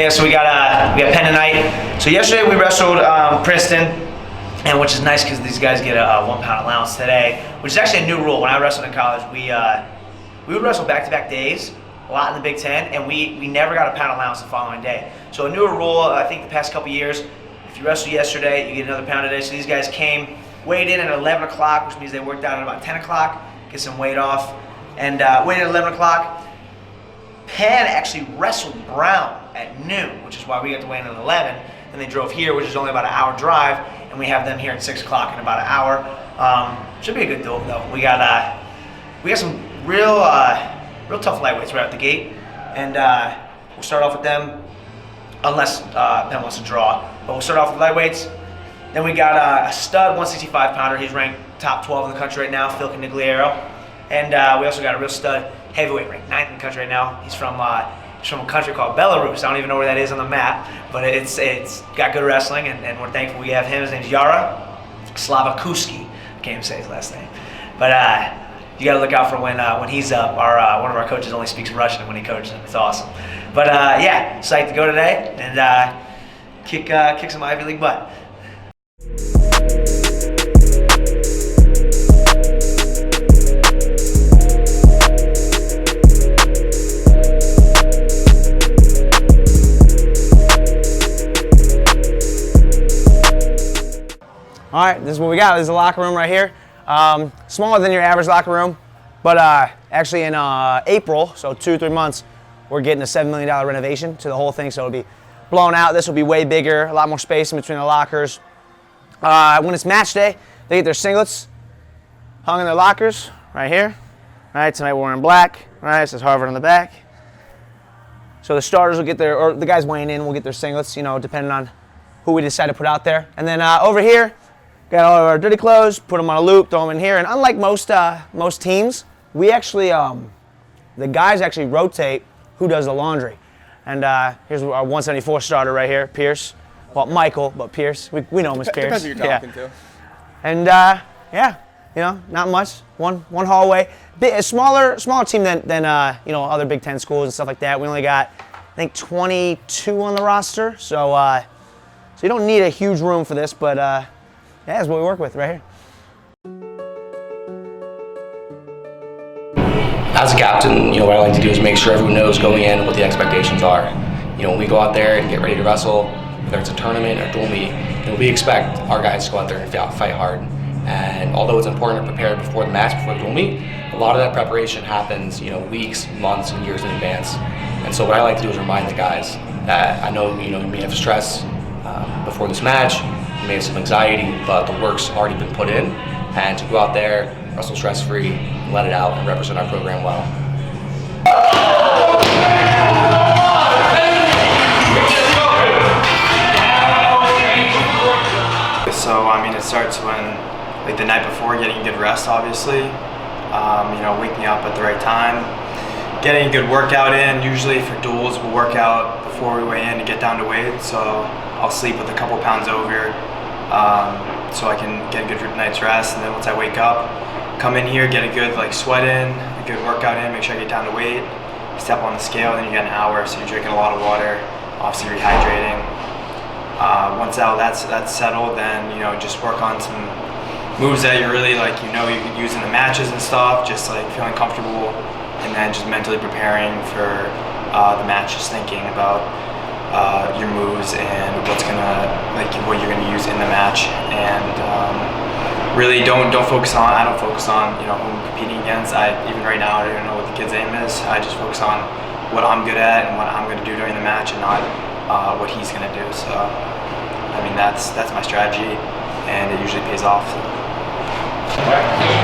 Yeah, so we got Penn tonight. So yesterday we wrestled Princeton, and which is nice because these guys get a 1 pound allowance today, which is actually a new rule. When I wrestled in college, we would wrestle back-to-back days, a lot in the Big Ten, and we never got a pound allowance the following day. So a newer rule, I think the past couple years, if you wrestle yesterday, you get another pound a day. So these guys came, weighed in at 11 o'clock, which means they worked out at about 10 o'clock, get some weight off, and weighed in at 11 o'clock. Penn actually wrestled Brown at noon, which is why we got to weigh in at 11, and they drove here, which is only about an hour drive, and we have them here at 6 o'clock in about an hour. Should be a good deal, though. We got some real tough lightweights right out the gate, and we'll start off with them, unless Penn wants to draw. But we'll start off with lightweights. Then we got a stud 165-pounder. He's ranked top 12 in the country right now, Phil Canigliaro. And we also got a real stud heavyweight, ranked 9th in the country right now. He's from a country called Belarus. I don't even know where that is on the map, but it's got good wrestling, and we're thankful we have him. His name's Yara Slavakuski. I can't even say his last name. But you got to look out for when he's up. One of our coaches only speaks Russian when he coaches him. It's awesome. But yeah, psyched to go today and kick some Ivy League butt. All right, this is what we got. This is the locker room right here. Smaller than your average locker room, but actually in April, so 2-3 months, we're getting a $7 million renovation to the whole thing, so it'll be blown out. This will be way bigger, a lot more space in between the lockers. When it's match day, they get their singlets hung in their lockers right here. All right, tonight we're wearing black. All right, it says Harvard on the back. So the starters will get their, or the guys weighing in will get their singlets, you know, depending on who we decide to put out there. And then over here, got all of our dirty clothes, put them on a loop, throw them in here. And unlike most teams, we actually, the guys actually rotate who does the laundry. And here's our 174 starter right here, Pierce. Well, Michael, but Pierce. We know him as Pierce. Depends who you're talking to. And yeah, you know, not much. One hallway. A smaller team than you know, other Big Ten schools and stuff like that. We only got, I think, 22 on the roster. So you don't need a huge room for this, but yeah, that's what we work with right here. As a captain, you know, what I like to do is make sure everyone knows going in what the expectations are. You know, when we go out there and get ready to wrestle, whether it's a tournament or dual meet, you know, we expect our guys to go out there and fight hard. And although it's important to prepare before the match, before the dual meet, a lot of that preparation happens, you know, weeks, months, and years in advance. And so what I like to do is remind the guys that I know, you know, you may have stress before this match, you may have some anxiety, but the work's already been put in. And to go out there, wrestle stress-free, let it out, and represent our program well. So, I mean, it starts when, like the night before, getting good rest, obviously. You know, waking up at the right time, getting a good workout in. Usually for duels, we'll work out before we weigh in to get down to weight. So I'll sleep with a couple pounds over, so I can get a good night's rest. And then once I wake up, come in here, get a good sweat in, a good workout in, make sure I get down to weight, step on the scale, then you get an hour, so you're drinking a lot of water, obviously rehydrating. Once that's settled, then, you know, just work on some moves that you really you know, you can use in the matches and stuff, just feeling comfortable, and then just mentally preparing for the match, just thinking about your moves and what's gonna, what you're gonna use in the match. And really don't focus on, I don't focus on, you know, who I'm competing against. Even right now, I don't even know what the kid's aim is. I just focus on what I'm good at and what I'm gonna do during the match, and not what he's gonna do. So, I mean, that's my strategy, and it usually pays off. So.